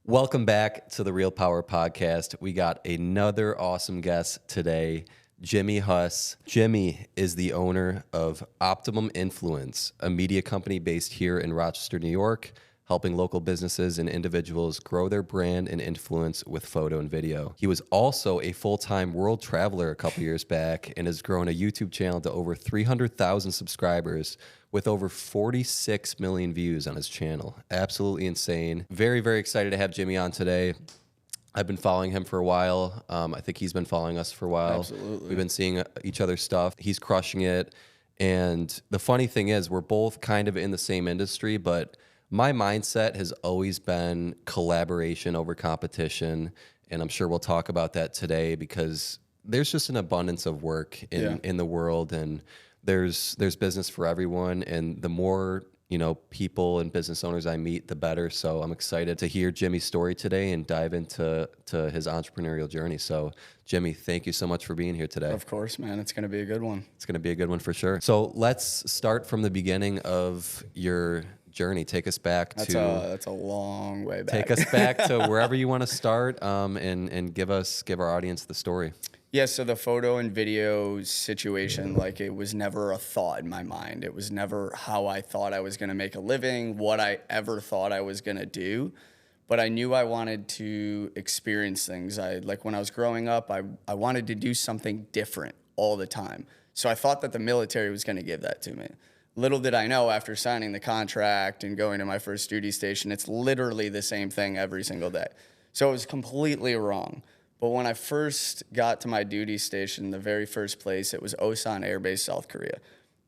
Welcome back to the Real Power Podcast. We got another awesome guest today, Jimmy Huss. Jimmy is the owner of Optimum Influence, a media company based here in Rochester, New York, helping local businesses and individuals grow their brand and influence with photo and video. He was also a full-time world traveler a couple years back and has grown a YouTube channel to over 300,000 subscribers with over 46 million views on his channel. Absolutely insane. Very, very excited to have Jimmy on today. I've been following him for a while. I think he's been following us for a while. Absolutely. We've been seeing each other's stuff. He's crushing it. And the funny thing is, we're both kind of in the same industry, but my mindset has always been collaboration over competition. And I'm sure we'll talk about that today because there's just an abundance of work in the world, and there's business for everyone. And the more people and business owners I meet, the better. So I'm excited to hear Jimmy's story today and dive into his entrepreneurial journey. So Jimmy, thank you so much for being here today. Of course, man. It's going to be a good one. It's going to be a good one for sure. So let's start from the beginning of your journey. Take us back That's a long way back. Take us back to wherever you want to start, and give our audience the story. Yeah, so the photo and video situation, it was never a thought in my mind. It was never how I thought I was going to make a living, what I ever thought I was going to do. But I knew I wanted to experience things. When I was growing up, I wanted to do something different all the time. So I thought that the military was going to give that to me. Little did I know, after signing the contract and going to my first duty station, it's literally the same thing every single day. So it was completely wrong. But when I first got to my duty station, the very first place, it was Osan Air Base, South Korea.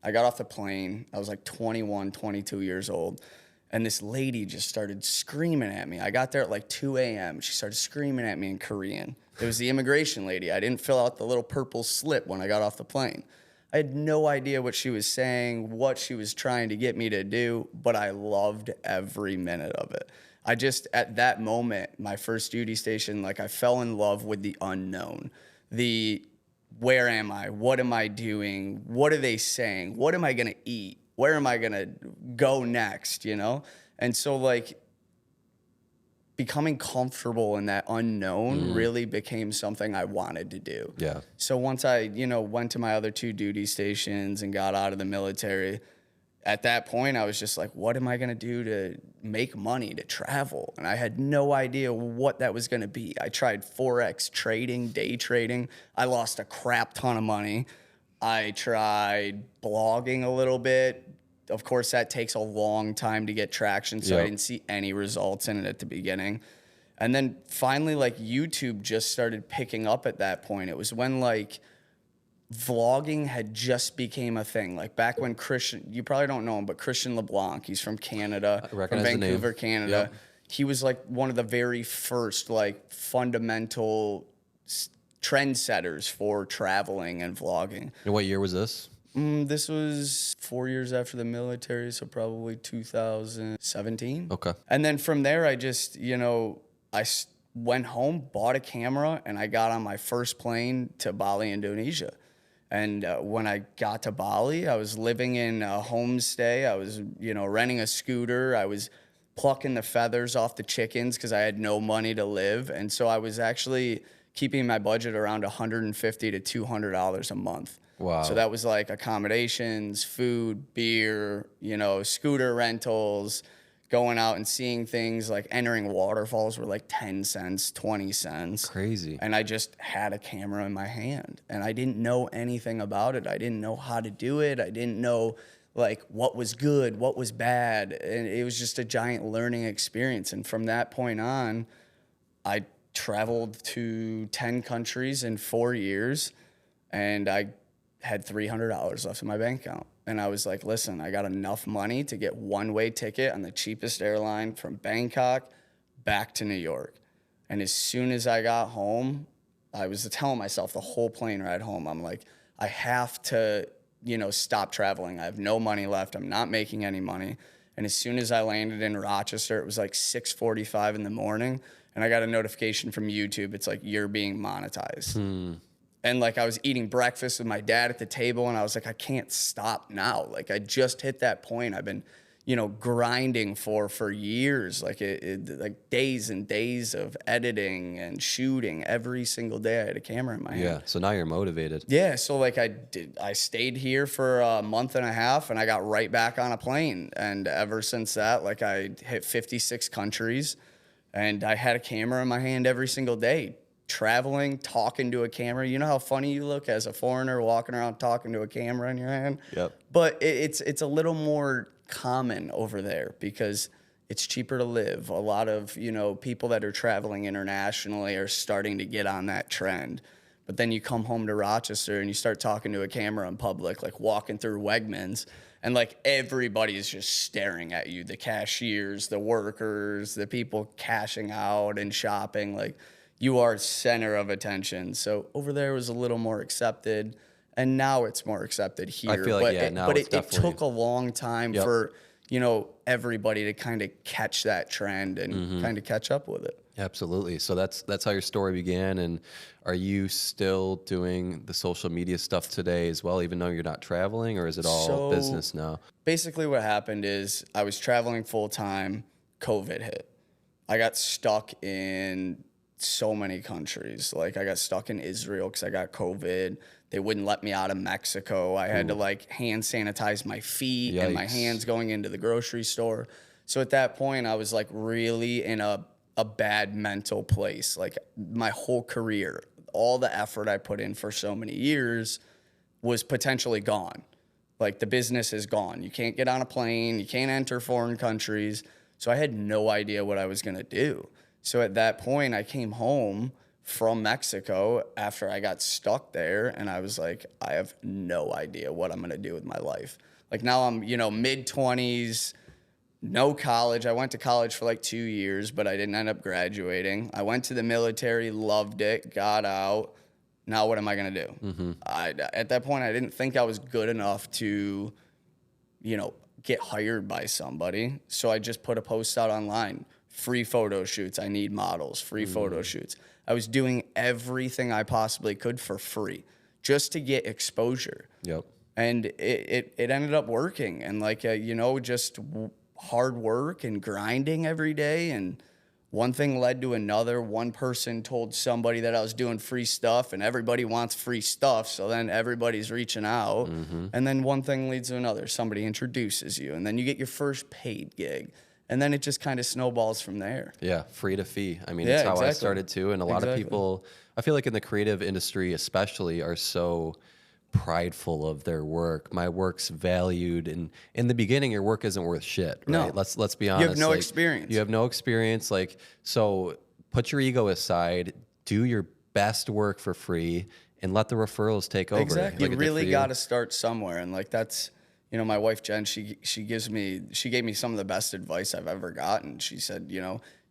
I got off the plane. I was like 21, 22 years old. And this lady just started screaming at me. I got there at like 2 a.m. She started screaming at me in Korean. It was the immigration lady. I didn't fill out the little purple slip when I got off the plane. I had no idea what she was saying, what she was trying to get me to do, but I loved every minute of it. At that moment, my first duty station, I fell in love with the unknown. Where am I? What am I doing? What are they saying? What am I going to eat? Where am I going to go next, And so, becoming comfortable in that unknown really became something I wanted to do. Yeah. So once I, went to my other two duty stations and got out of the military, at that point, I was just like, what am I going to do to make money, to travel? And I had no idea what that was going to be. I tried Forex trading, day trading. I lost a crap ton of money. I tried blogging a little bit. Of course, that takes a long time to get traction, so I didn't see any results in it at the beginning. And then finally, YouTube just started picking up at that point. It was when, vlogging had just became a thing. Back when you probably don't know him, but Christian LeBlanc, he's from Canada, from Vancouver, Canada. Yep. He was one of the very first fundamental trendsetters for traveling and vlogging. And what year was this? This was 4 years after the military, so probably 2017. Okay. And then from there, I just, went home, bought a camera, and I got on my first plane to Bali, Indonesia. And when I got to Bali, I was living in a homestay. I was, renting a scooter. I was plucking the feathers off the chickens because I had no money to live. And so I was actually keeping my budget around $150 to $200 a month. Wow. So that was accommodations, food, beer, scooter rentals, going out and seeing things, entering waterfalls were 10 cents, 20 cents. Crazy. And I just had a camera in my hand and I didn't know anything about it. I didn't know how to do it. I didn't know what was good, what was bad. And it was just a giant learning experience. And from that point on, I traveled to 10 countries in 4 years and I had $300 left in my bank account. And I was like, listen, I got enough money to get one-way ticket on the cheapest airline from Bangkok back to New York. And as soon as I got home, I was telling myself the whole plane ride home, I'm like, I have to, stop traveling. I have no money left. I'm not making any money. And as soon as I landed in Rochester, it was 6:45 in the morning. And I got a notification from YouTube. It's you're being monetized. And I was eating breakfast with my dad at the table and I was like, I can't stop now. I just hit that point. I've been, grinding for years, like like days and days of editing and shooting. Every single day I had a camera in my hand. Yeah. So now you're motivated. Yeah, so like I stayed here for a month and a half, and I got right back on a plane. And ever since that, like I hit 56 countries, and I had a camera in my hand every single day, traveling, talking to a camera. You know how funny you look as a foreigner walking around talking to a camera in your hand? Yep. But it's a little more common over there because it's cheaper to live. A lot of, people that are traveling internationally are starting to get on that trend. But then you come home to Rochester and you start talking to a camera in public, like walking through Wegmans, and like everybody is just staring at you. The cashiers, the workers, the people cashing out and shopping, like you are center of attention. So over there it was a little more accepted, and now it's more accepted here. I feel like, it took a long time for, everybody to kind of catch that trend and kind of catch up with it. Absolutely. So that's how your story began. And are you still doing the social media stuff today as well, even though you're not traveling, or is it all business now? Basically what happened is I was traveling full time, COVID hit. I got stuck in so many countries. Like I got stuck in Israel because I got COVID. They wouldn't let me out of Mexico. I had to like hand sanitize my feet and my hands going into the grocery store. So at that point I was like really in a bad mental place. Like my whole career, all the effort I put in for so many years was potentially gone. Like the business is gone. You can't get on a plane. You can't enter foreign countries. So I had no idea what I was going to do. So at that point I came home from Mexico after I got stuck there, and I was like, I have no idea what I'm going to do with my life. Like now I'm, mid-20s, no college. I went to college for like 2 years, but I didn't end up graduating. I went to the military, loved it, got out. Now what am I going to do? At that point, I didn't think I was good enough to, get hired by somebody. So I just put a post out online. Free photo shoots. I need models. Free photo shoots. I was doing everything I possibly could for free just to get exposure. Yep. And it ended up working. And like, just hard work and grinding every day, and one thing led to another. One person told somebody that I was doing free stuff, and everybody wants free stuff, so then everybody's reaching out, and then one thing leads to another. Somebody introduces you, and then you get your first paid gig, and then it just kind of snowballs from there. Yeah, free to fee. I mean, that's how exactly. I started too, and a lot of people, I feel like in the creative industry especially, are so prideful of their work. My work's valued, and in the beginning your work isn't worth shit, right? No. Let's be honest. You have no experience. You have no experience. Like, so put your ego aside, do your best work for free, and let the referrals take over. Exactly. You really got to start somewhere, and like that's, my wife Jen, she gave me some of the best advice I've ever gotten. She said,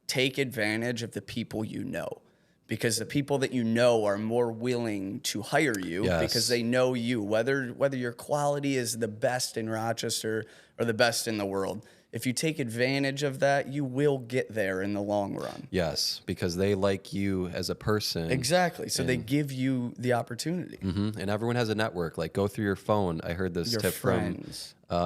take advantage of the people you know. Because the people that you know are more willing to hire you because they know you, whether your quality is the best in Rochester or the best in the world. If you take advantage of that, you will get there in the long run. Yes, because they like you as a person. Exactly. So they give you the opportunity. And everyone has a network. Like, go through your phone. I heard this tip from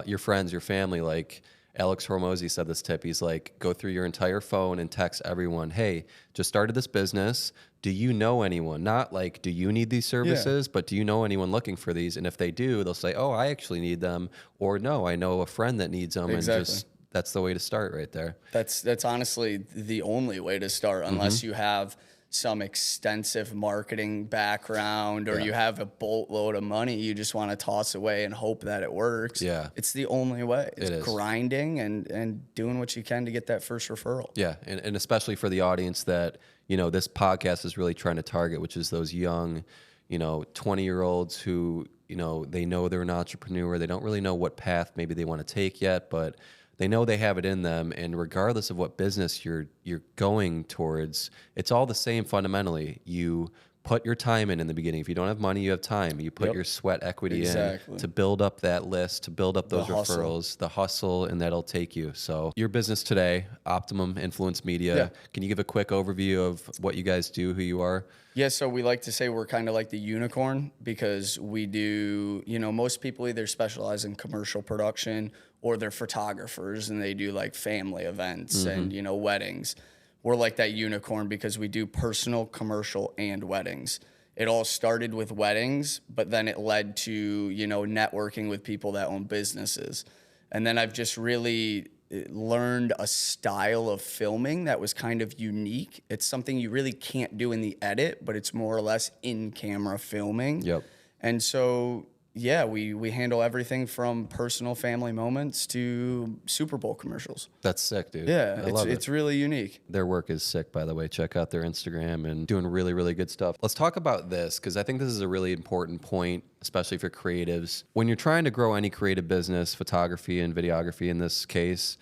your friends, your family. Like, Alex Hormozy said this tip. He's like, go through your entire phone and text everyone, hey, just started this business. Do you know anyone? Not like, do you need these services, but do you know anyone looking for these? And if they do, they'll say, oh, I actually need them. Or no, I know a friend that needs them. Exactly. And just, that's the way to start right there. That's honestly the only way to start, unless you have some extensive marketing background or you have a boatload of money you just want to toss away and hope that it works. Yeah. It's the only way. It's It is. grinding and doing what you can to get that first referral. Yeah, and especially for the audience that, this podcast is really trying to target, which is those young, 20-year-olds who, they know they're an entrepreneur. They don't really know what path maybe they want to take yet, but they know they have it in them. And regardless of what business you're going towards, it's all the same fundamentally. You put your time in the beginning. If you don't have money, you have time. You put Yep. your sweat equity Exactly. in to build up that list, to build up those hustle. referrals, the hustle, and that'll take you. So your business today, Optimum Influence Media. Yeah. Can you give a quick overview of what you guys do, who you are? Yeah, so we like to say we're kind of like the unicorn because we do, most people either specialize in commercial production or they're photographers and they do like family events and, weddings. We're like that unicorn because we do personal, commercial, and weddings. It all started with weddings, but then it led to, networking with people that own businesses. And then I've just really learned a style of filming that was kind of unique. It's something you really can't do in the edit, but it's more or less in-camera filming. Yep. And so, yeah, we handle everything from personal family moments to Super Bowl commercials. That's sick, dude. Yeah, I love it. it's really unique. Their work is sick, by the way. Check out their Instagram and doing really, really good stuff. Let's talk about this because I think this is a really important point, especially for creatives. When you're trying to grow any creative business, photography and videography in this case,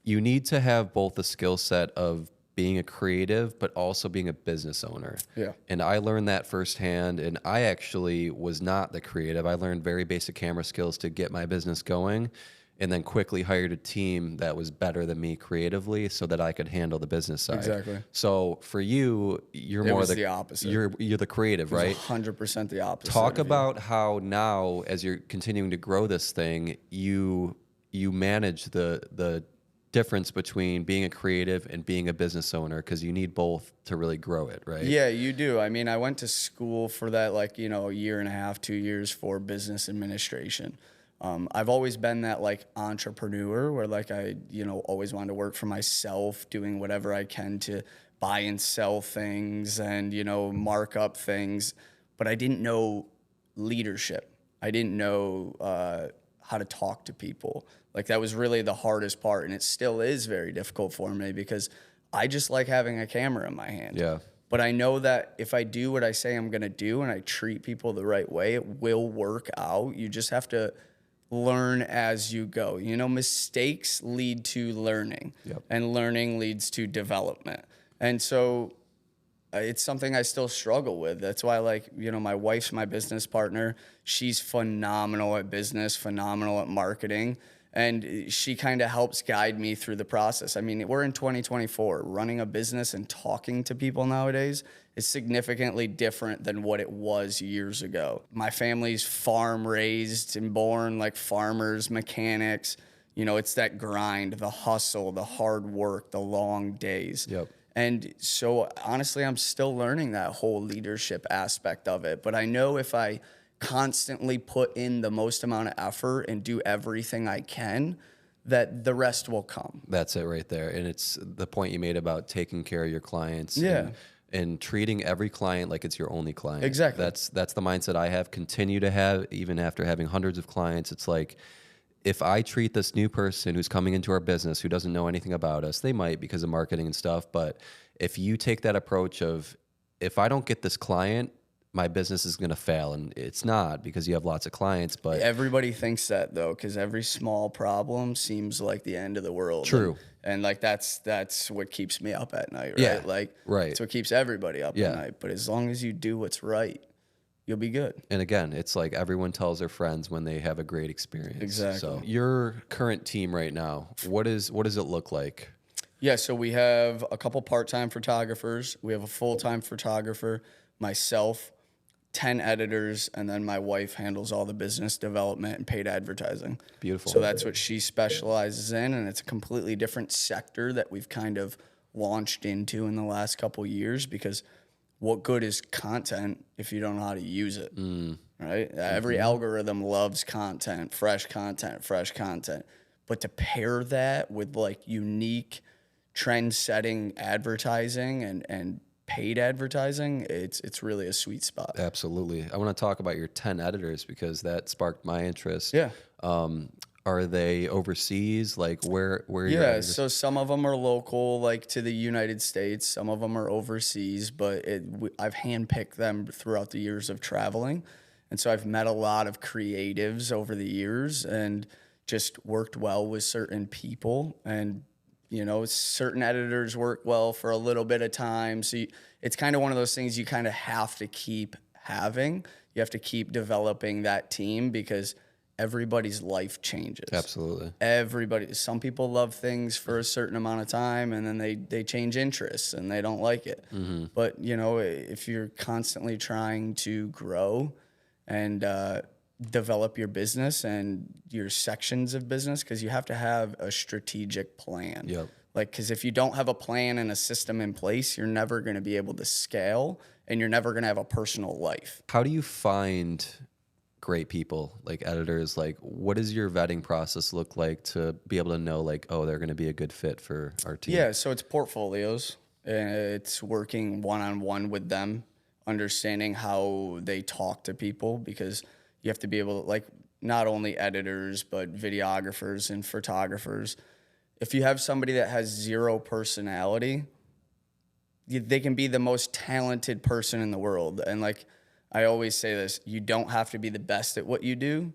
you need to have both the skill set of being a creative, but also being a business owner. Yeah. And I learned that firsthand. And I actually was not the creative. I learned very basic camera skills to get my business going, and then quickly hired a team that was better than me creatively so that I could handle the business side. Exactly. So for you, you're more the opposite. You're the creative, right? 100% the opposite. Talk about how now, as you're continuing to grow this thing, you manage the difference between being a creative and being a business owner, because you need both to really grow it, right? Yeah, you do. I mean, I went to school for that, a year and a half, 2 years for business administration. I've always been that entrepreneur where I, always wanted to work for myself, doing whatever I can to buy and sell things and, mark up things. But I didn't know leadership. I didn't know how to talk to people. That was really the hardest part. And it still is very difficult for me because I just like having a camera in my hand. Yeah. But I know that if I do what I say I'm going to do and I treat people the right way, it will work out. You just have to learn as you go. Mistakes lead to learning. Yep. And learning leads to development. And so it's something I still struggle with. That's why, my wife's my business partner. She's phenomenal at business, phenomenal at marketing. And she kind of helps guide me through the process. I mean, we're in 2024. Running a business and talking to people nowadays is significantly different than what it was years ago. My family's farm raised and born like farmers, mechanics. It's that grind, the hustle, the hard work, the long days. Yep. And so honestly, I'm still learning that whole leadership aspect of it. But I know if I constantly put in the most amount of effort and do everything I can, that the rest will come. That's it right there. And it's the point you made about taking care of your clients. Yeah. And treating every client like it's your only client. Exactly. That's the mindset I have, continue to have, even after having hundreds of clients. It's like, if I treat this new person who's coming into our business who doesn't know anything about us, they might because of marketing and stuff, but if you take that approach of, if I don't get this client, my business is going to fail, and it's not, because you have lots of clients. But everybody thinks that though, because every small problem seems like the end of the world. True. And that's what keeps me up at night, right? Yeah, right. It's what keeps everybody up at night. But as long as you do what's right, you'll be good. And again, it's like everyone tells their friends when they have a great experience. Exactly. So your current team right now, what does it look like? Yeah, so we have a couple part-time photographers. We have a full-time photographer, myself, 10 editors, and then my wife handles all the business development and paid advertising. Beautiful. So that's what she specializes in, and it's a completely different sector that we've kind of launched into in the last couple years, because what good is content if you don't know how to use it, right? Every algorithm loves content, fresh content, but to pair that with unique trend-setting advertising and paid advertising, it's really a sweet spot. Absolutely. I want to talk about your 10 editors because that sparked my interest. Yeah. Are they overseas? Where are your Yeah, editors? so some of them are local, to the United States. Some of them are overseas, but I've handpicked them throughout the years of traveling. And so I've met a lot of creatives over the years and just worked well with certain people and You know, certain editors work well for a little bit of time. So it's kind of one of those things you kind of have to keep having. You have to keep developing that team because everybody's life changes. Absolutely. Some people love things for a certain amount of time and then they change interests and they don't like it. But, you know, if you're constantly trying to grow and develop your business and your sections of business, because you have to have a strategic plan. Yep. Like, because if you don't have a plan and a system in place, you're never going to be able to scale and you're never going to have a personal life. How do you find great people, like editors? Like, what does your vetting process look like to be able to know, like, oh, they're going to be a good fit for our team? Yeah, so it's portfolios. It's working one-on-one with them, understanding how they talk to people, because you have to be able to, like, not only editors, but videographers and photographers. If you have somebody that has zero personality, they can be the most talented person in the world. And like I always say this, you don't have to be the best at what you do,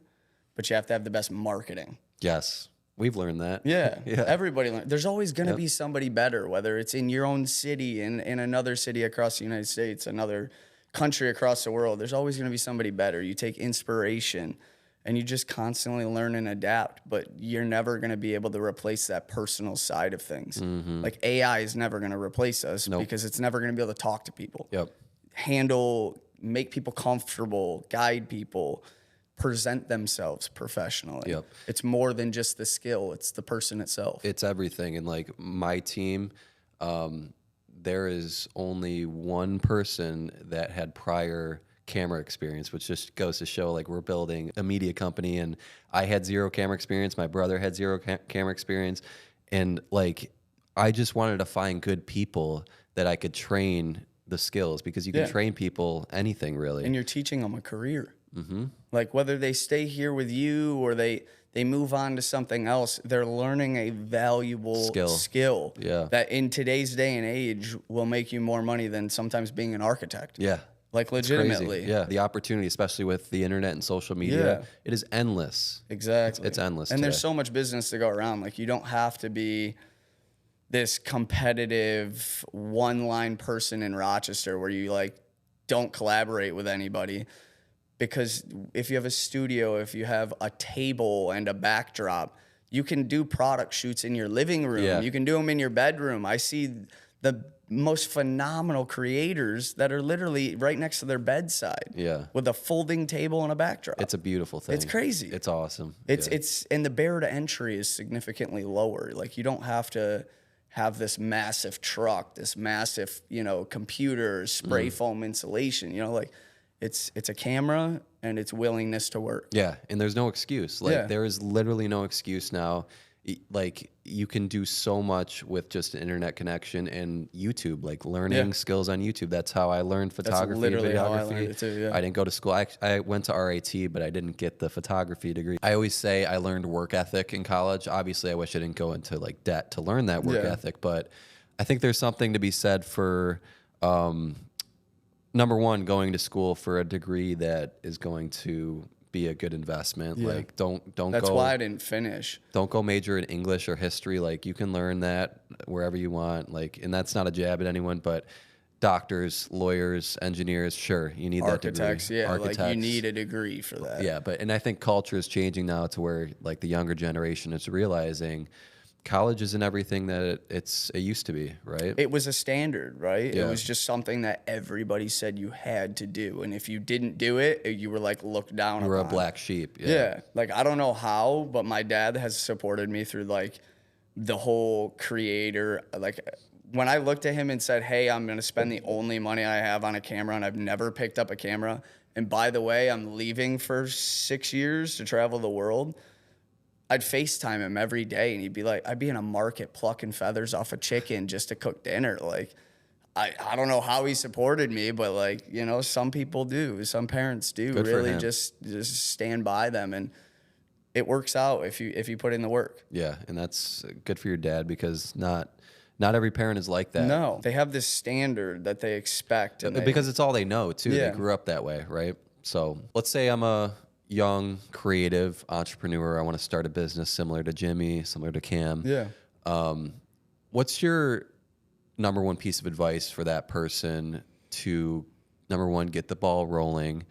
but you have to have the best marketing. Yes. We've learned that. Yeah. Yeah. Everybody learns. There's always going to be somebody better, whether it's in your own city, in another city across the United States, another country across the world. There's always going to be somebody better. You take inspiration and you just constantly learn and adapt, but you're never going to be able to replace that personal side of things. Like AI is never going to replace us because it's never going to be able to talk to people, make people comfortable, guide people, present themselves professionally. It's more than just the skill. It's the person itself. It's everything. And like my team, there is only one person that had prior camera experience, which just goes to show, like, we're building a media company and I had zero camera experience. My brother had zero camera experience. And like, I just wanted to find good people that I could train the skills, because you can train people anything really. And you're teaching them a career. Like whether they stay here with you or they move on to something else, they're learning a valuable skill that in today's day and age will make you more money than sometimes being an architect. Like legitimately. The opportunity, especially with the internet and social media, it is endless. Exactly. It's endless. And there's so much business to go around. Like, you don't have to be this competitive one-line person in Rochester where you like don't collaborate with anybody. Because if you have a studio, if you have a table and a backdrop, you can do product shoots in your living room. You can do them in your bedroom. I see the most phenomenal creators that are literally right next to their bedside with a folding table and a backdrop. It's a beautiful thing. It's crazy. It's awesome. And the barrier to entry is significantly lower. Like, you don't have to have this massive truck, this massive, computer, spray foam insulation, like, it's a camera and it's willingness to work. Yeah, and there's no excuse. Like, there is literally no excuse now. Like, you can do so much with just an internet connection and YouTube, like learning skills on YouTube. That's how I learned photography. That's literally videography. How I learned it too, I didn't go to school. I went to RAT, but I didn't get the photography degree. I always say I learned work ethic in college. Obviously, I wish I didn't go into like debt to learn that work ethic, but I think there's something to be said for number one, going to school for a degree that is going to be a good investment. Like, don't That's go. why I didn't finish. Don't go major in English or history. Like, you can learn that wherever you want. Like, and that's not a jab at anyone, but doctors, lawyers, engineers, sure, you need architects, that degree. Architects, like, you need a degree for that. Yeah, and I think culture is changing now to where, like, the younger generation is realizing college isn't everything that it used to be, right? It was a standard, right? It was just something that everybody said you had to do. And if you didn't do it, you were like looked down upon. You were a black sheep. Yeah. Like, I don't know how, but my dad has supported me through like the whole creator. Like, when I looked at him and said, hey, I'm going to spend the only money I have on a camera and I've never picked up a camera. And by the way, I'm leaving for 6 years to travel the world. I'd FaceTime him every day and he'd be like, I'd be in a market plucking feathers off a chicken just to cook dinner. Like, I don't know how he supported me, but like, some people do. Some parents do. Good really just stand by them, and it works out if you put in the work. Yeah, and that's good for your dad, because not every parent is like that. No, they have this standard that they expect. And because it's all they know too. Yeah. They grew up that way, right? So let's say I'm a young, creative entrepreneur. I want to start a business similar to Jimmy, similar to Cam. Yeah. What's your number one piece of advice for that person to, number one, get the ball rolling,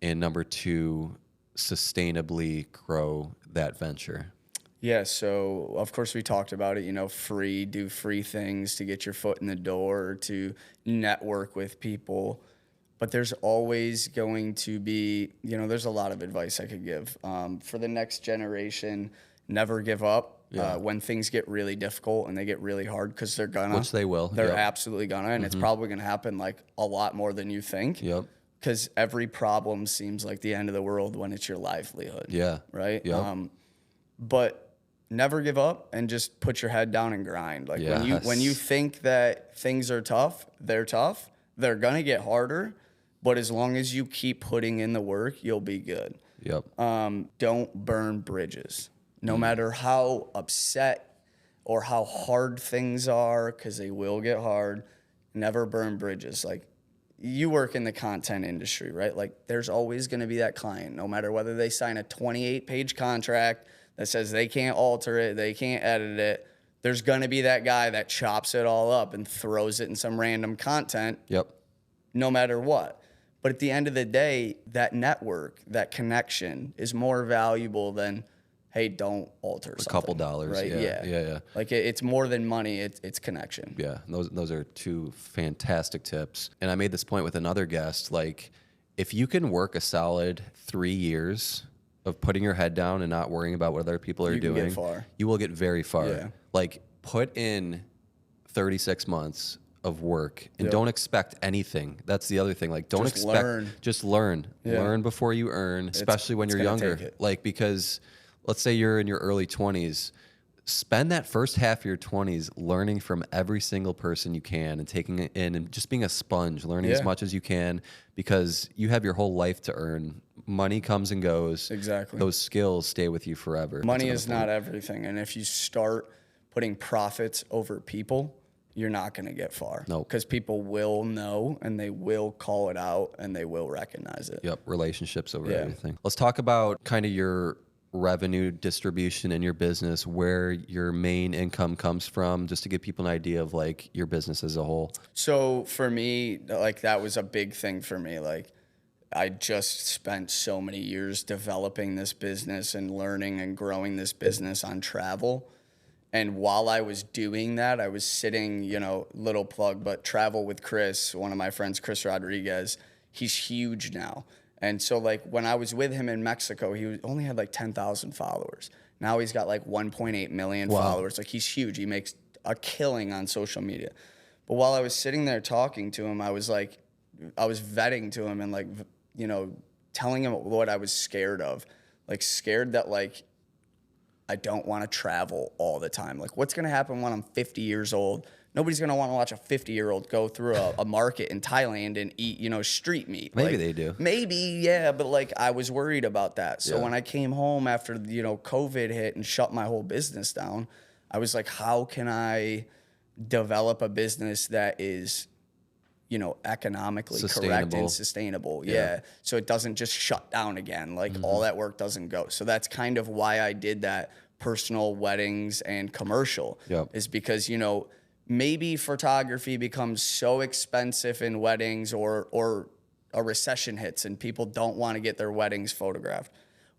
and number two, sustainably grow that venture? Yeah, so of course we talked about it, do free things to get your foot in the door, to network with people. But there's always going to be, there's a lot of advice I could give. For the next generation, never give up. When things get really difficult and they get really hard, because they're gonna. Which they will. They're absolutely gonna, and it's probably gonna happen like a lot more than you think. Yep. Because every problem seems like the end of the world when it's your livelihood. Yeah. Right? Yep. But never give up and just put your head down and grind. Like when you think that things are tough, they're tough. They're gonna get harder, but as long as you keep putting in the work, you'll be good. Yep. Don't burn bridges. No matter how upset or how hard things are, because they will get hard, never burn bridges. Like, you work in the content industry, right? Like, there's always going to be that client, no matter whether they sign a 28-page contract that says they can't alter it, they can't edit it. There's going to be that guy that chops it all up and throws it in some random content, no matter what. But at the end of the day, that network, that connection is more valuable than, hey, don't alter something. A couple dollars, right? Yeah. Like, it's more than money, it's connection. Yeah, those are two fantastic tips. And I made this point with another guest, like, if you can work a solid 3 years of putting your head down and not worrying about what other people are doing, get far. You will get very far. Yeah. Like, put in 36 months of work and don't expect anything. That's the other thing. Like, don't Just expect, learn. just learn. Yeah. Learn before you earn, especially when you're younger. Like, because let's say you're in your early 20s, spend that first half of your 20s learning from every single person you can and taking it in and just being a sponge, learning as much as you can, because you have your whole life to earn. Money comes and goes. Exactly. Those skills stay with you forever. Money is not everything. And if you start putting profits over people, you're not going to get far. No. Because people will know and they will call it out and they will recognize it. Yep. Relationships over everything. Let's talk about kind of your revenue distribution in your business, where your main income comes from, just to give people an idea of like your business as a whole. So for me, like, that was a big thing for me. Like, I just spent so many years developing this business and learning and growing this business on travel. And while I was doing that, I was sitting, little plug, but Travel with Chris, one of my friends, Chris Rodriguez, he's huge now. And so, like, when I was with him in Mexico, he only had like 10,000 followers. Now he's got like 1.8 million followers. Like, he's huge. He makes a killing on social media. But while I was sitting there talking to him, I was vetting to him and, like, telling him what I was scared of. Like, scared that, like, I don't want to travel all the time. Like, what's going to happen when I'm 50 years old? Nobody's going to want to watch a 50-year-old go through a market in Thailand and eat, street meat. Maybe they do. Maybe, yeah, but, like, I was worried about that. So when I came home after, COVID hit and shut my whole business down, I was like, how can I develop a business that is, economically correct and sustainable? Yeah. So it doesn't just shut down again. Like, all that work doesn't go. So that's kind of why I did that personal, weddings, and commercial. Is because, maybe photography becomes so expensive in weddings, or a recession hits and people don't want to get their weddings photographed.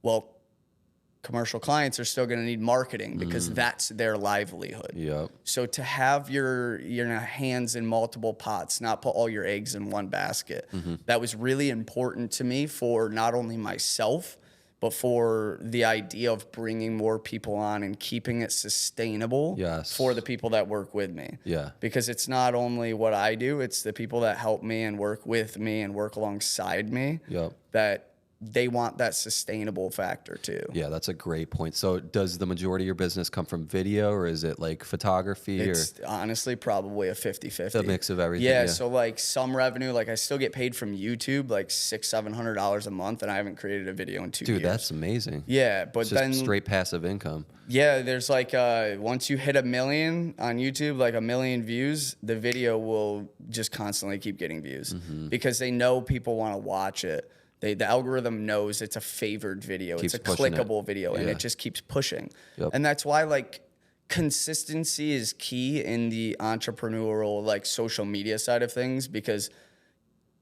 Well, commercial clients are still going to need marketing because that's their livelihood. So to have your hands in multiple pots, not put all your eggs in one basket, that was really important to me, for not only myself, but for the idea of bringing more people on and keeping it sustainable for the people that work with me. Because it's not only what I do, it's the people that help me and work with me and work alongside me that they want that sustainable factor too. Yeah, that's a great point. So does the majority of your business come from video, or is it like photography? It's honestly probably a 50-50. A mix of everything. Yeah, so like some revenue, like I still get paid from YouTube like $600-700 a month, and I haven't created a video in 2 years. Dude, that's amazing. Yeah, but it's just then straight passive income. Yeah, there's like once you hit 1 million on YouTube, like 1 million views, the video will just constantly keep getting views because they know people want to watch it. The algorithm knows it's a favored video. It's a clickable video, and it just keeps pushing. And that's why, like, consistency is key in the entrepreneurial, like, social media side of things, because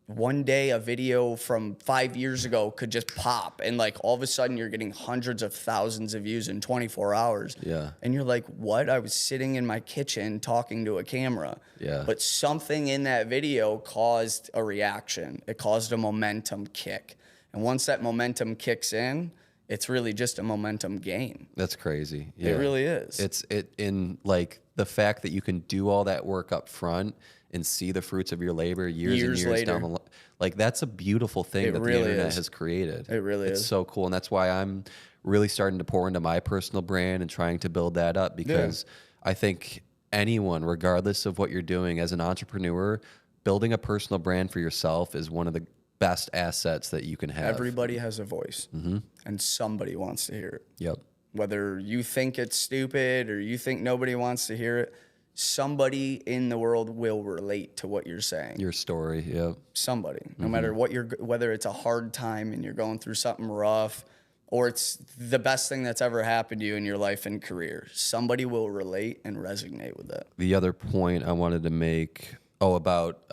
one day a video from 5 years ago could just pop, and like all of a sudden you're getting hundreds of thousands of views in 24 hours. Yeah. And you're like, what? I was sitting in my kitchen talking to a camera. Yeah. But something in that video caused a reaction. It caused a momentum kick. And once that momentum kicks in, it's really just a momentum game. That's crazy. Yeah. It really is. It's in like the fact that you can do all that work up front and see the fruits of your labor years and years later. down the line. Like, that's a beautiful thing that really the internet is. has created. It really it's is. so cool. And that's why I'm really starting to pour into my personal brand and trying to build that up, because I think anyone, regardless of what you're doing as an entrepreneur, building a personal brand for yourself is one of the best assets that you can have. Everybody has a voice, and somebody wants to hear it. Yep. Whether you think it's stupid or you think nobody wants to hear it, somebody in the world will relate to what you're saying. Your story. Yep. Somebody, no matter what whether it's a hard time and you're going through something rough, or it's the best thing that's ever happened to you in your life and career, somebody will relate and resonate with that. The other point I wanted to make, about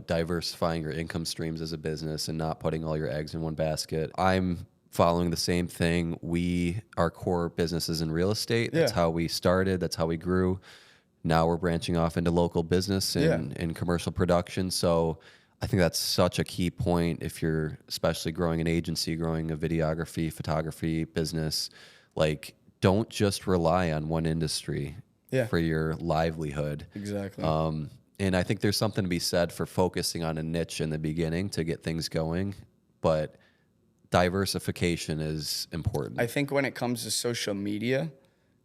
diversifying your income streams as a business and not putting all your eggs in one basket. I'm following the same thing. Our core business is in real estate. That's how we started. That's how we grew. Now we're branching off into local business and commercial production. So I think that's such a key point if you're especially growing an agency, growing a videography, photography business. Like, don't just rely on one industry for your livelihood. Exactly. And I think there's something to be said for focusing on a niche in the beginning to get things going, but diversification is important. I think when it comes to social media,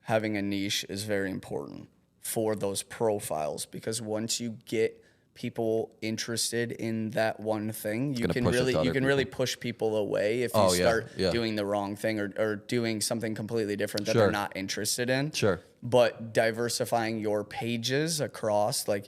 having a niche is very important for those profiles, because once you get people interested in that one thing, you can really push people away if you start doing the wrong thing or doing something completely different that they're not interested in. Sure. But diversifying your pages across, like,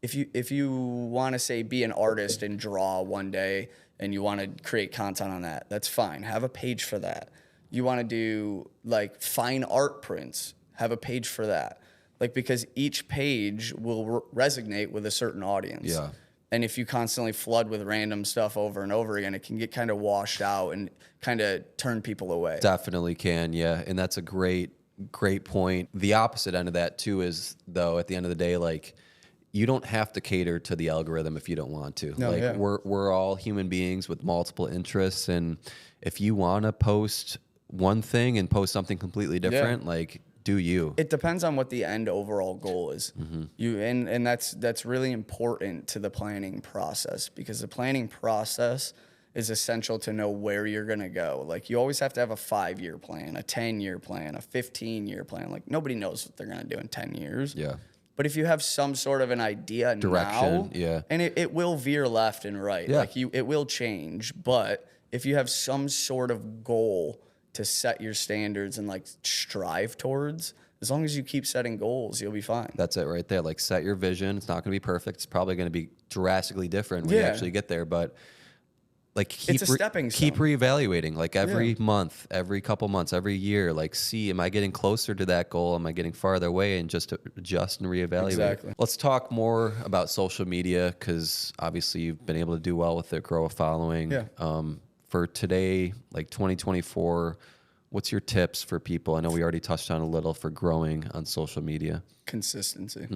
if you want to say be an artist and draw one day and you want to create content on that, that's fine. Have a page for that. You want to do like fine art prints, have a page for that. Like, because each page will resonate with a certain audience. Yeah. And if you constantly flood with random stuff over and over again, it can get kind of washed out and kind of turn people away. Definitely can, yeah. And that's a great point. The opposite end of that too is, though, at the end of the day, like, you don't have to cater to the algorithm if you don't want to. No, we're all human beings with multiple interests, and if you want to post one thing and post something completely different, like, do you. It depends on what the end overall goal is. And that's really important to the planning process, because the planning process is essential to know where you're going to go. Like, you always have to have a 5-year plan, a 10-year plan, a 15-year plan. Like, nobody knows what they're going to do in 10 years. Yeah. But if you have some sort of an idea Direction, now, and it will veer left and right. Yeah. Like, it will change. But if you have some sort of goal to set your standards and like strive towards, as long as you keep setting goals, you'll be fine. That's it right there. Like, set your vision. It's not going to be perfect. It's probably going to be drastically different when you actually get there. But like, keep it's a stepping stone. Keep reevaluating. Like, every month, every couple months, every year. Like, see, am I getting closer to that goal? Am I getting farther away? And just to adjust and reevaluate. Exactly. Let's talk more about social media, because obviously you've been able to do well with it, grow a following. Yeah. For today, like 2024, what's your tips for people? I know we already touched on a little for growing on social media. Consistency.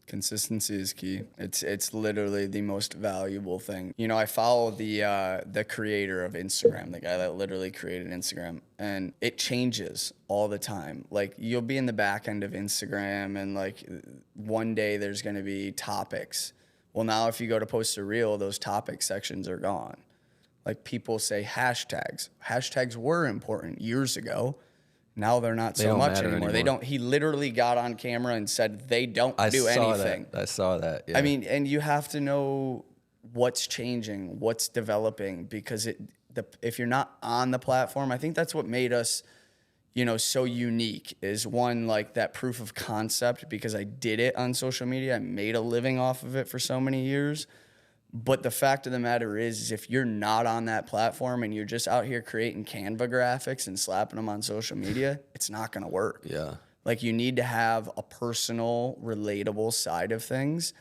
Consistency is key. It's literally the most valuable thing. You know, I follow the creator of Instagram, the guy that literally created Instagram, and it changes all the time. Like, you'll be in the back end of Instagram, and like one day there's going to be topics. Well, now if you go to post a reel, those topic sections are gone. Like, people say hashtags. Hashtags were important years ago. Now they're not so much anymore. They don't. He literally got on camera and said they don't do anything. I saw that. Yeah. I mean, and you have to know what's changing, what's developing, because if you're not on the platform, I think that's what made us, so unique, is one, like, that proof of concept, because I did it on social media. I made a living off of it for so many years. But the fact of the matter is if you're not on that platform and you're just out here creating Canva graphics and slapping them on social media, it's not going to work. Yeah. Like, you need to have a personal, relatable side of things,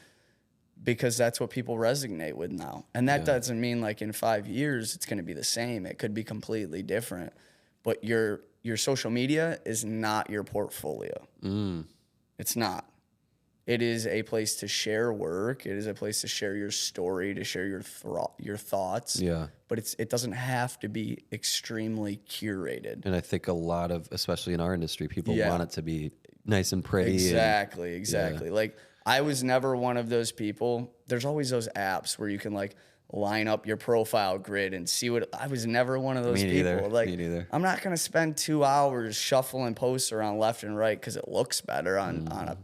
because that's what people resonate with now. And that doesn't mean like in 5 years it's going to be the same. It could be completely different. But your social media is not your portfolio. It's not. It is a place to share work. It is a place to share your story, to share your thoughts. Yeah. But it doesn't have to be extremely curated. And I think a lot of, especially in our industry, people want it to be nice and pretty. Exactly. Like, I was never one of those people. There's always those apps where you can like line up your profile grid and see what. I was never one of those Me people. neither. Like, Me neither. I'm not gonna spend 2 hours shuffling posts around left and right because it looks better on a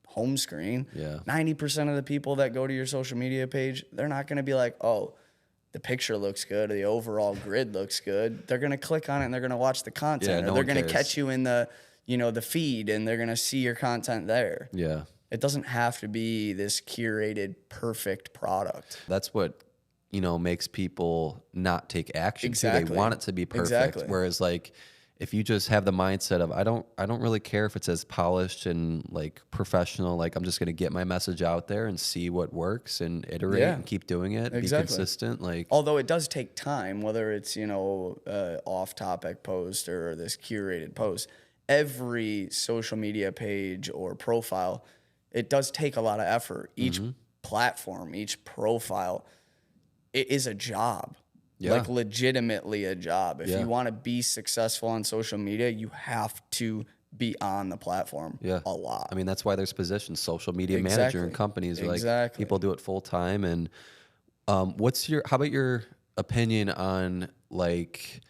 home screen. Yeah. 90% of the people that go to your social media page, they're not gonna be like, oh, the picture looks good, or the overall grid looks good. They're gonna click on it and they're gonna watch the content, or they're gonna catch you in the the feed, and they're gonna see your content there. Yeah. It doesn't have to be this curated, perfect product. That's what, makes people not take action. Exactly. Too. They want it to be perfect. Exactly. Whereas like, if you just have the mindset of, I don't really care if it's as polished and like professional, like I'm just going to get my message out there and see what works and iterate and keep doing it, be consistent. Like, although it does take time, whether it's, off topic post or this curated post, every social media page or profile, it does take a lot of effort. Each platform, each profile, it is a job. Yeah. Like, legitimately a job. If you want to be successful on social media, you have to be on the platform a lot. I mean, that's why there's positions, social media manager in companies. Like, people do it full time. And how about your opinion on like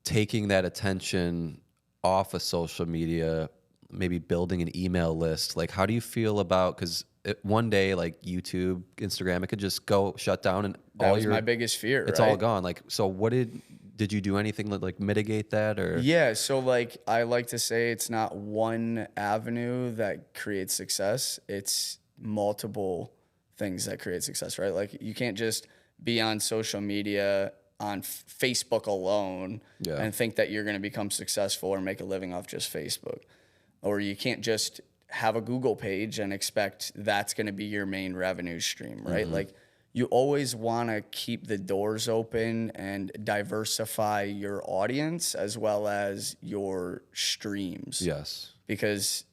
taking that attention off of social media, maybe building an email list? Like, how do you feel about, because one day, like YouTube, Instagram, it could just go shut down, and that was my biggest fear. It's all gone. Like, so what did you do anything to like mitigate that, or? Yeah, so like, I like to say it's not one avenue that creates success. It's multiple things that create success, right? Like, you can't just be on social media on Facebook alone and think that you're going to become successful or make a living off just Facebook. Or you can't just have a Google page and expect that's going to be your main revenue stream, right? Like, you always want to keep the doors open and diversify your audience as well as your streams. Yes. Because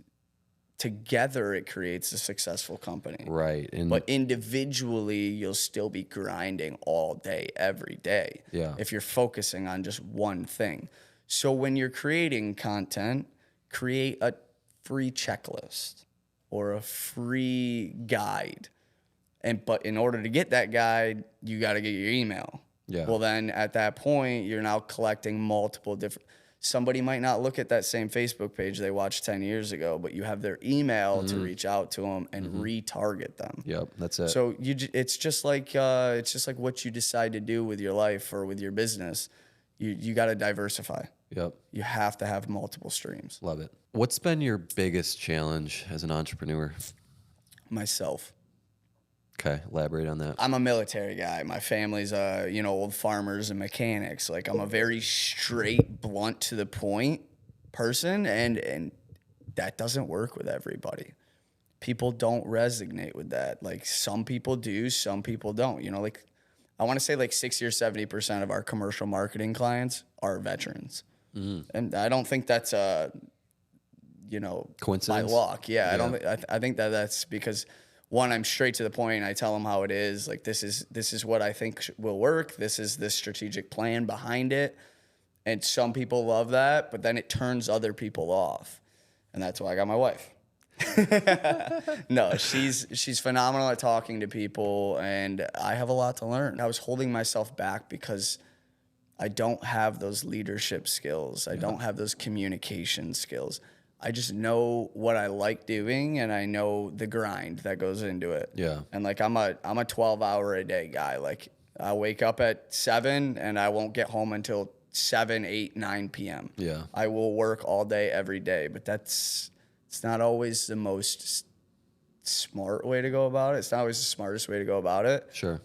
together it creates a successful company. Right. But individually, you'll still be grinding all day, every day. Yeah. If you're focusing on just one thing. So when you're creating content, create a free checklist or a free guide. But in order to get that guide, you got to get your email. Yeah. Well, then at that point, you're now collecting multiple different. Somebody might not look at that same Facebook page they watched 10 years ago, but you have their email to reach out to them and retarget them. Yep, that's it. So it's just like what you decide to do with your life or with your business. You got to diversify. Yep. You have to have multiple streams. Love it. What's been your biggest challenge as an entrepreneur? Myself. Okay, elaborate on that. I'm a military guy. My family's old farmers and mechanics. Like, I'm a very straight, blunt to the point person, and that doesn't work with everybody. People don't resonate with that. Like, some people do, some people don't. Like, I want to say like 60 or 70% of our commercial marketing clients are veterans. And I don't think that's coincidence, by luck. Yeah. I think that's because, one, I'm straight to the point. I tell them how it is. Like, this is what I think will work. This is the strategic plan behind it. And some people love that, but then it turns other people off. And that's why I got my wife. No, she's phenomenal at talking to people, and I have a lot to learn. I was holding myself back because I don't have those leadership skills. I don't have those communication skills. I just know what I like doing, and I know the grind that goes into it. Yeah. And like, I'm a 12-hour-a-day guy. Like, I wake up at 7 and I won't get home until 7, 8, 9 p.m. Yeah. I will work all day, every day, but it's not always the most smart way to go about it. It's not always the smartest way to go about it. Sure.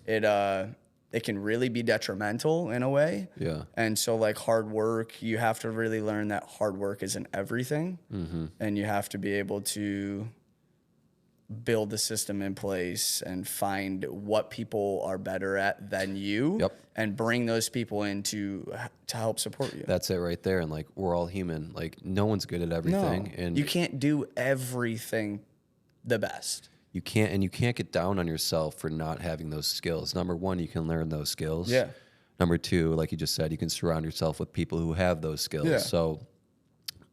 it can really be detrimental in a way. Yeah. And so like hard work, you have to really learn that hard work isn't everything. And you have to be able to build the system in place and find what people are better at than you. Yep. And bring those people in to help support you. That's it right there. And like, we're all human. Like, no one's good at everything. No, And you can't do everything the best. you can't get down on yourself for not having those skills. Number one, you can learn those skills. Yeah. Number two, like you just said, you can surround yourself with people who have those skills. Yeah. So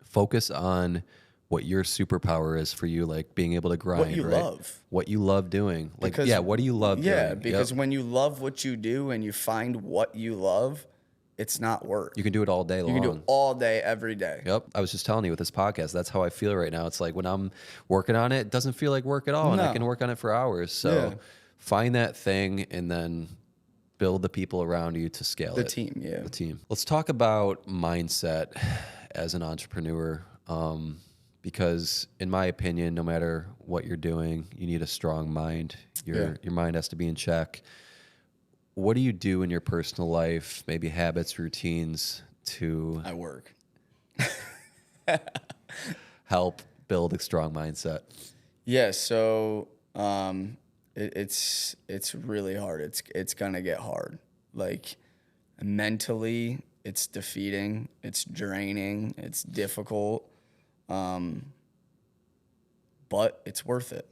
focus on what your superpower is for you, like being able to grind, What you right? love. What you love doing. Like, Because- yeah, what do you love doing? Yeah, because Yep. when you love what you do and you find what you love, it's not work. You can do it all day long. You can do it all day, every day. Yep. I was just telling you with this podcast, that's how I feel right now. It's like when I'm working on it, it doesn't feel like work at all. And I No. can work on it for hours. So Yeah. find that thing and then build the people around you to scale The it. team, yeah. The team. Let's talk about mindset as an entrepreneur. Because in my opinion, no matter what you're doing, you need a strong mind. Your mind has to be in check. What do you do in your personal life, maybe habits, routines, to I work. help build a strong mindset? Yeah, so it's really hard. It's gonna get hard. Like mentally, it's defeating. It's draining. It's difficult. But it's worth it.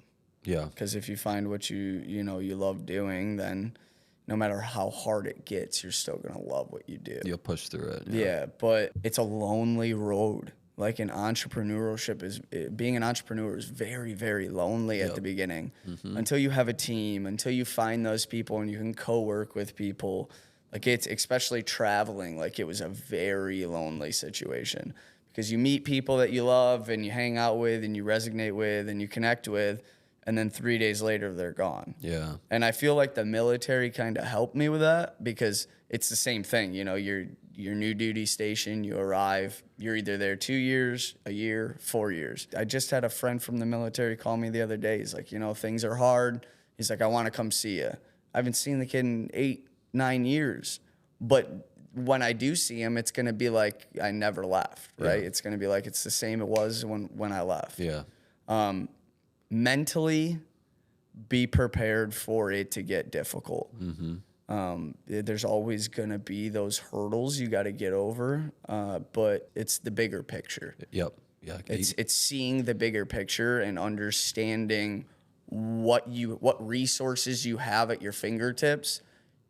Yeah. Because if you find what you love doing, then no matter how hard it gets, you're still gonna love what you do. You'll push through it. Yeah, but it's a lonely road. Like being an entrepreneur is very, very lonely at the beginning. Until you have a team, until you find those people and you can co-work with people. Like it's especially traveling, like it was a very lonely situation because you meet people that you love and you hang out with and you resonate with and you connect with, and then 3 days later they're gone. Yeah. And I feel like the military kind of helped me with that because it's the same thing. You know, your new duty station, you arrive, you're either there 2 years, a year, 4 years. I just had a friend from the military call me the other day. He's like, things are hard. He's like, I want to come see you. I haven't seen the kid in 8-9 years, but when I do see him, it's going to be like I never left, right? Yeah. It's going to be like it's the same it was when I left. Yeah. Mentally, be prepared for it to get difficult. There's always going to be those hurdles you got to get over, but it's the bigger picture. Yep. Yeah. It's seeing the bigger picture and understanding what resources you have at your fingertips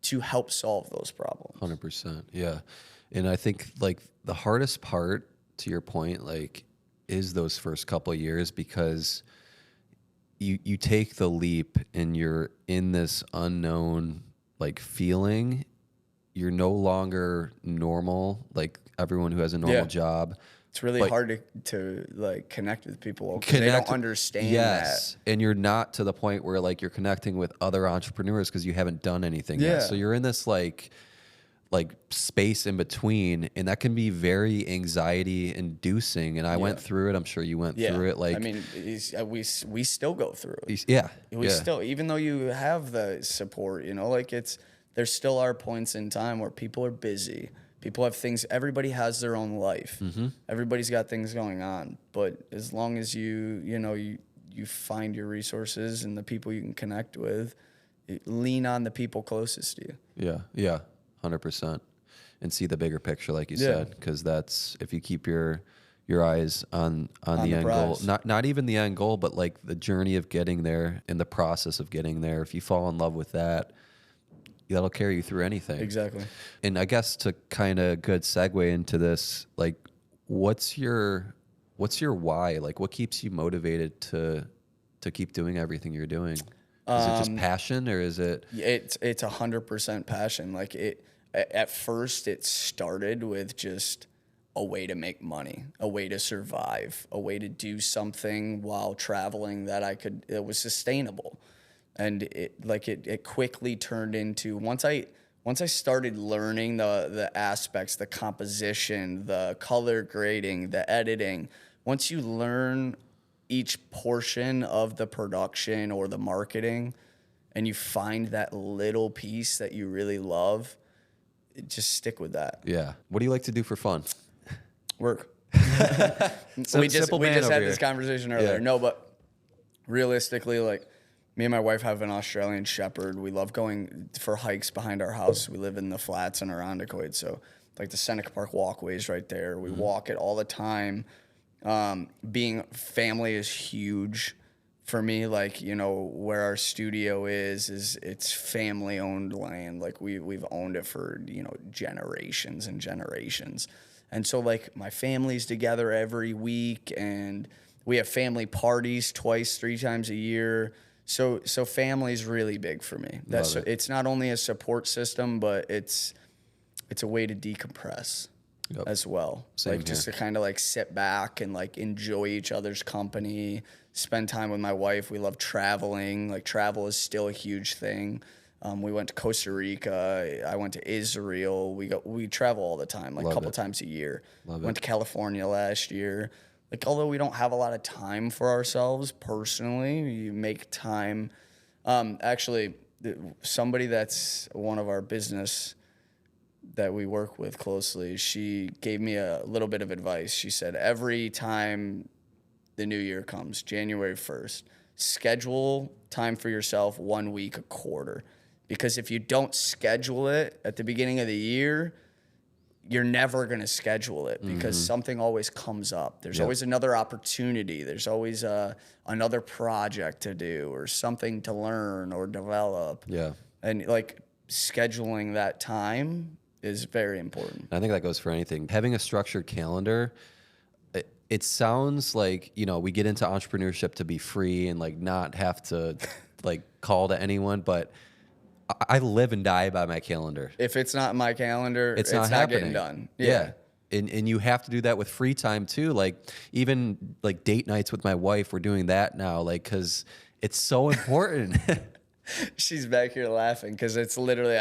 to help solve those problems. 100%. Yeah. And I think like the hardest part, to your point, like is those first couple of years because you take the leap and you're in this unknown like feeling. You're no longer normal, like everyone who has a normal job. It's really hard to like connect with people because they don't understand that. And you're not to the point where like you're connecting with other entrepreneurs because you haven't done anything yet. So you're in this like space in between, and that can be very anxiety inducing. And I went through it. I'm sure you went through it. Like, I mean, we still go through it. We still, even though you have the support, like there still are points in time where people are busy. People have things. Everybody has their own life. Everybody's got things going on. But as long as you find your resources and the people you can connect with, lean on the people closest to you. Yeah, 100%, and see the bigger picture, like you said, because that's if you keep your eyes on the end goal, not even the end goal, but like the journey of getting there and the process of getting there. If you fall in love with that, that'll carry you through anything. Exactly. And I guess to kind of good segue into this, like, what's your why? Like, what keeps you motivated to keep doing everything you're doing? Is it just passion, or is it? It's 100% passion. Like at first, it started with just a way to make money, a way to survive, a way to do something while traveling that was sustainable. And it quickly turned into once I started learning the aspects, the composition, the color grading, the editing. Once you learn each portion of the production or the marketing, and you find that little piece that you really love, just stick with that. Yeah. What do you like to do for fun? Work. Simple we just man over had here. this conversation earlier. Yeah. No, but realistically, like, me and my wife have an Australian Shepherd. We love going for hikes behind our house. We live in the flats in Irondequoit, so like the Seneca Park walkways right there. We walk it all the time. Being family is huge for me. Like, you know, where our studio is it's family owned land. Like we've owned it for, you know, generations and generations. And so like my family's together every week, and we have family parties twice, 3 times a year. So family's really big for me. That's it's not only a support system, but it's a way to decompress as well. Same like just to kind of like sit back and like enjoy each other's company, spend time with my wife. We love traveling. Like travel is still a huge thing. We went to Costa Rica. I went to Israel. We travel all the time, like a couple times a year. Went to California last year. Like, although we don't have a lot of time for ourselves personally, you make time. Actually, somebody that's one of our business that we work with closely, she gave me a little bit of advice. She said, every time the new year comes, January 1st, schedule time for yourself 1 week a quarter. Because if you don't schedule it at the beginning of the year, you're never going to schedule it because something always comes up. There's always another opportunity. There's always another project to do or something to learn or develop. Yeah. And like scheduling that time is very important. I think that goes for anything. Having a structured calendar, it sounds like, you know, we get into entrepreneurship to be free and like not have to like call to anyone, but I live and die by my calendar. If it's not in my calendar, it's not happening. getting done. Yeah. And you have to do that with free time too. Like even like date nights with my wife, we're doing that now, like, cause it's so important. She's back here laughing because it's literally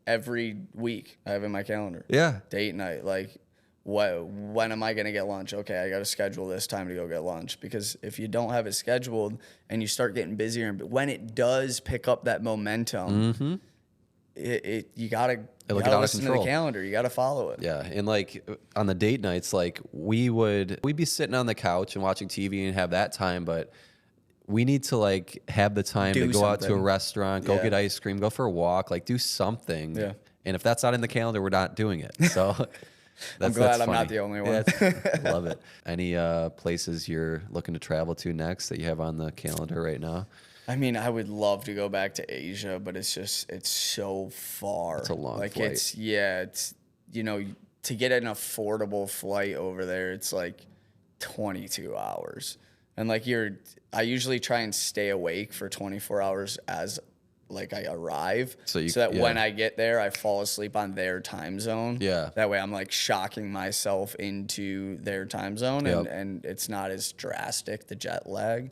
every week I have in my calendar. Yeah. Date night. Like, when am I going to get lunch? Okay, I got to schedule this time to go get lunch. Because if you don't have it scheduled and you start getting busier, and when it does pick up that momentum, you got to listen to the calendar. You got to follow it. Yeah. And like on the date nights, like we'd be sitting on the couch and watching TV and have that time, but we need to like have the time to go out to a restaurant, go get ice cream, go for a walk, like do something. Yeah. And if that's not in the calendar, we're not doing it. So I'm glad I'm funny. not the only one. Yeah, love it. Any places you're looking to travel to next that you have on the calendar right now? I mean, I would love to go back to Asia, but it's so far. It's a long flight. It's you know, to get an affordable flight over there, it's like 22 hours. And like I usually try and stay awake for 24 hours as like I arrive, so that when I get there, I fall asleep on their time zone. Yeah. That way I'm like shocking myself into their time zone, and it's not as drastic, the jet lag.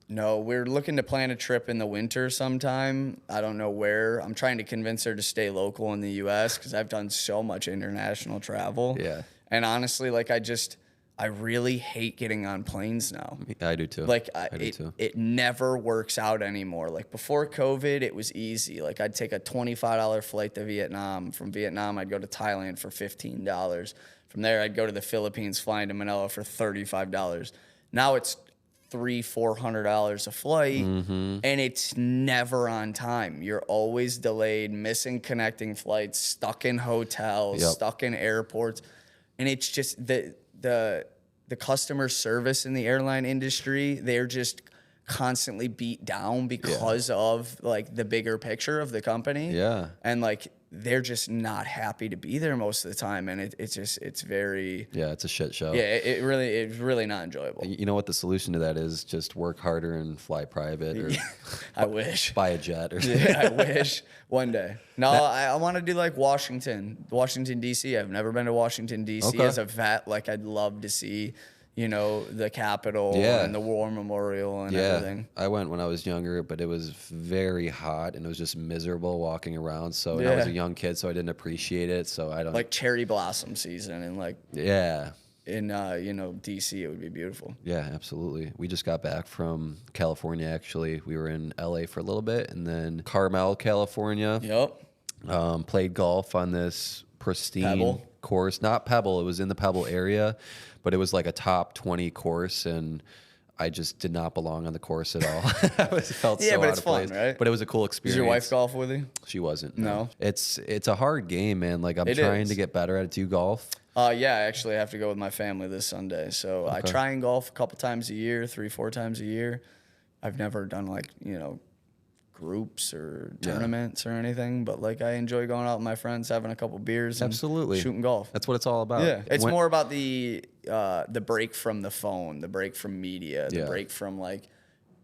No, we're looking to plan a trip in the winter sometime. I don't know where. I'm trying to convince her to stay local in the U.S. because I've done so much international travel. Yeah. And honestly, like I really hate getting on planes now. I do too. Like I do too. It never works out anymore. Like before COVID, it was easy. Like I'd take a $25 flight to Vietnam. From Vietnam, I'd go to Thailand for $15. From there, I'd go to the Philippines, flying to Manila for $35. Now it's $300-$400 a flight, and it's never on time. You're always delayed, missing connecting flights, stuck in hotels, stuck in airports, and it's just the customer service in the airline industry, they're just constantly beat down because of like the bigger picture of the company. Yeah. And like they're just not happy to be there most of the time, and it's very it's a shit show. it's really not enjoyable. You know what the solution to that is? Just work harder and fly private, or I wish buy a jet or something. I wish one day. No, I want to do like Washington D.C. I've never been to Washington D.C. as a vet. Like I'd love to see, you know, the Capitol and the War Memorial and everything. I went when I was younger, but it was very hot and it was just miserable walking around. So and I was a young kid, so I didn't appreciate it. So I don't like cherry blossom season and like in DC, it would be beautiful. Yeah, absolutely. We just got back from California, actually. We were in LA for a little bit and then Carmel, California. Yep. Played golf on this pristine Pebble? course. Not Pebble, it was in the Pebble area, but it was like a top 20 course, and I just did not belong on the course at all. I felt Yeah, so but out it's of fun, place. right? But it was a cool experience. Does your wife golf with you? She wasn't. No? It's a hard game, man. Like I'm It trying is. to get better at it. Do you golf? Yeah, I actually have to go with my family this Sunday. So I try and golf a couple times a year, 3-4 times a year. I've never done like, groups or tournaments or anything, but like I enjoy going out with my friends, having a couple beers, and Absolutely. shooting golf. That's what it's all about. Yeah, it's more about the break from the phone, the break from media, the break from like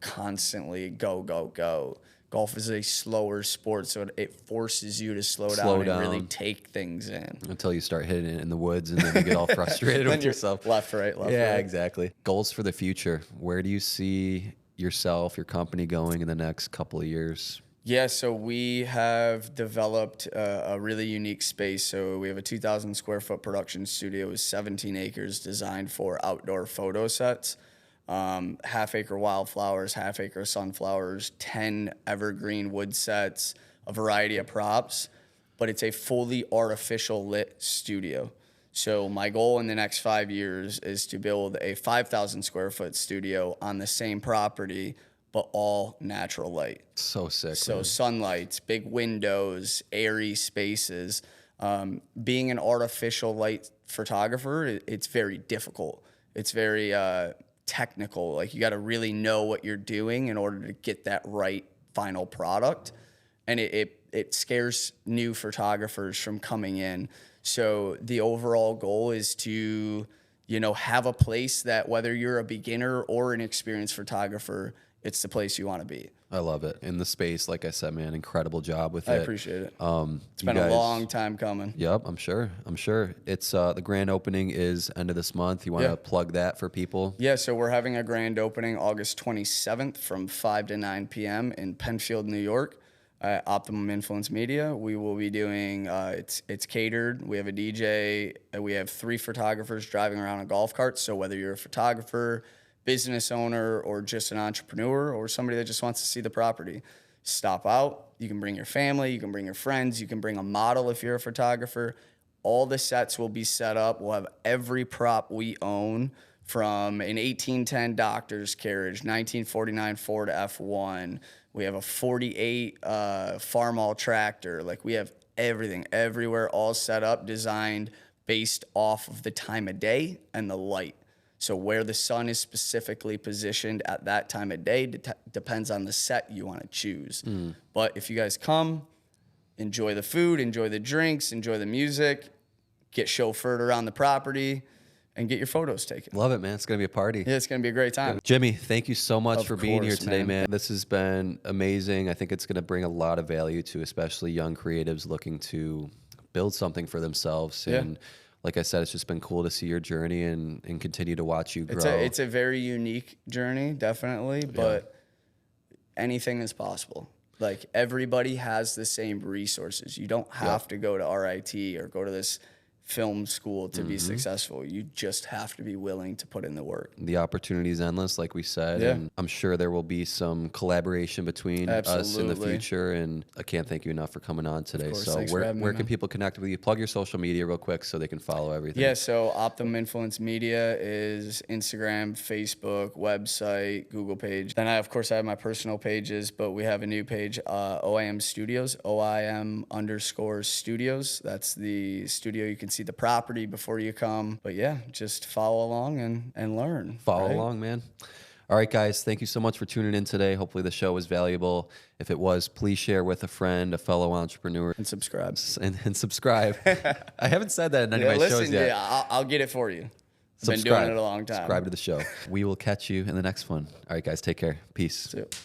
constantly go, go, go. Golf is a slower sport, so it forces you to slow down and really take things in. Until you start hitting it in the woods and then you get all frustrated with yourself. Left, right, left, right. Yeah, exactly. Goals for the future. Where do you see yourself, your company going in the next couple of years? Yeah, so we have developed a really unique space. So we have a 2,000 square foot production studio with 17 acres designed for outdoor photo sets. Half-acre wildflowers, half-acre sunflowers, 10 evergreen wood sets, a variety of props, but it's a fully artificial lit studio. So my goal in the next 5 years is to build a 5,000 square foot studio on the same property, but all natural light. So sick. So man. sunlights, big windows, airy spaces. Being an artificial light photographer, it's very difficult. It's very technical. Like you got to really know what you're doing in order to get that right final product. And it scares new photographers from coming in. So the overall goal is to, have a place that whether you're a beginner or an experienced photographer, it's the place you want to be. I love it. In the space, like I said, man, incredible job with I it. appreciate it. It's been a long time coming. Yep, I'm sure. It's the grand opening is end of this month. You want to plug that for people? Yeah, so we're having a grand opening August 27th from 5 to 9 p.m. in Penfield, New York. Optimum Influence Media. We will be doing, it's catered. We have a DJ. We have 3 photographers driving around a golf cart. So whether you're a photographer, business owner, or just an entrepreneur, or somebody that just wants to see the property, stop out. You can bring your family. You can bring your friends. You can bring a model if you're a photographer. All the sets will be set up. We'll have every prop we own, from an 1810 doctor's carriage, 1949 Ford F1. We have a 48 Farmall tractor. Like we have everything, everywhere, all set up, designed based off of the time of day and the light. So where the sun is specifically positioned at that time of day depends on the set you want to choose. But if you guys come, enjoy the food, enjoy the drinks, enjoy the music, get chauffeured around the property, and get your photos taken. Love it, man. It's going to be a party. Yeah, it's going to be a great time. Jimmy, thank you so much for being here course, today, man. man. This has been amazing. I think it's going to bring a lot of value to especially young creatives looking to build something for themselves. And like I said, it's just been cool to see your journey and continue to watch you grow. It's a very unique journey, definitely, but anything is possible. Like everybody has the same resources. You don't have to go to RIT or go to this film school to be successful. You just have to be willing to put in the work. The opportunity is endless, like we said, and I'm sure there will be some collaboration between us in the future, and I can't thank you enough for coming on today. So where can people connect with you? Plug your social media real quick so they can follow everything. Yeah, so Optimum Influence Media is Instagram, Facebook, website, Google page. Then I have my personal pages, but we have a new page, OIM Studios, OIM_studios. That's the studio. You can see the property before you come. But yeah, just follow along and learn. Follow along, man. All right, guys, thank you so much for tuning in today. Hopefully the show was valuable. If it was, please share with a friend, a fellow entrepreneur. And subscribe. And subscribe. I haven't said that in any of my shows yet. Yeah, I'll get it for you. I've been doing it a long time. Subscribe to the show. We will catch you in the next one. All right, guys, take care. Peace. See you.